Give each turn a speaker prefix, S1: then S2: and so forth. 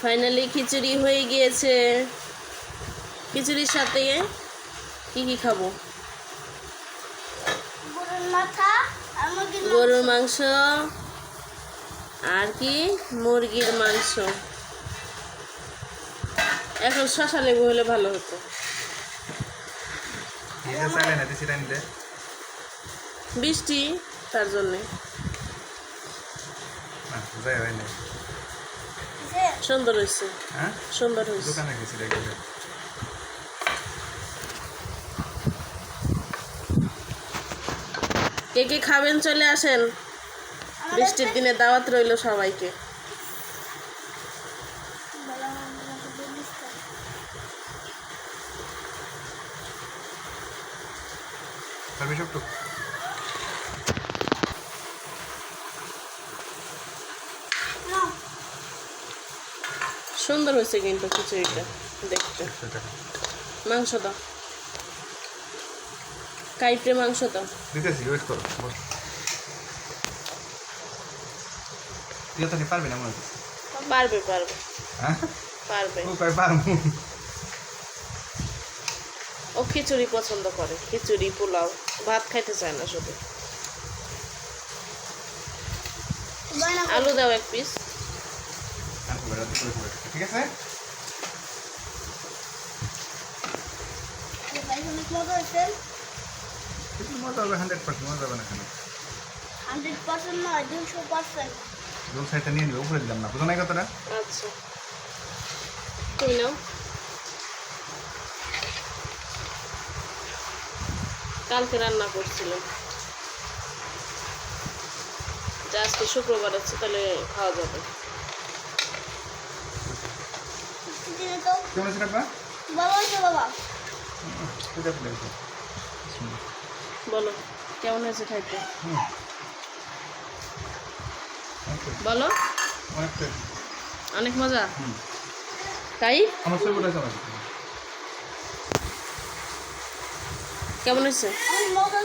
S1: Finally খিচুড়ি হয়ে গিয়েছে। খিচুড়ির সাথে কি কি খাবো? গরুর মাংস আর কি মুরগির মাংস। এখন শশা লেবু হলে ভালো হতো। বৃষ্টি তার জন্যে সুন্দর হয়েছে, সুন্দর হয়েছে। কে কে খাবেন চলে আসেন, বৃষ্টির দিনে দাওয়াত রইল সবাইকে। সুন্দর হয়েছে কিন্তু খিচুড়িটা দেখতে। মাংস দাও, কাইপড়ে মাংস দাও।
S2: পারবে না মনে হচ্ছে?
S1: পারবে পারবে পারবে। ও খিচুড়ি পছন্দ করে, খিচুড়ি পোলাও, ভাত খাইতে চায় না শুধু। আলু দাও এক পিস।
S2: ঠিক আছে, মজা হবে 100%। মজা হবে না কেন?
S3: 100% নয়, 200%।
S2: রোল সাইডটা নিয়ে নিবে, উপরে দিলাম না, বুঝো না এই কথাটা?
S1: আচ্ছা তুমি নাও। কালকে রান্না করছিলাম, আজকে শুক্রবার আছে, তাহলে খাওয়া যাবে।
S2: কেমন আছে রাব্বা?
S3: বাবা বাবা
S1: বলো কেমন হয়েছে খাইতে? বলো। অনেক মজা তাই?
S2: আমার সব ওটা চালা
S1: কেমন হয়েছে?
S3: মজা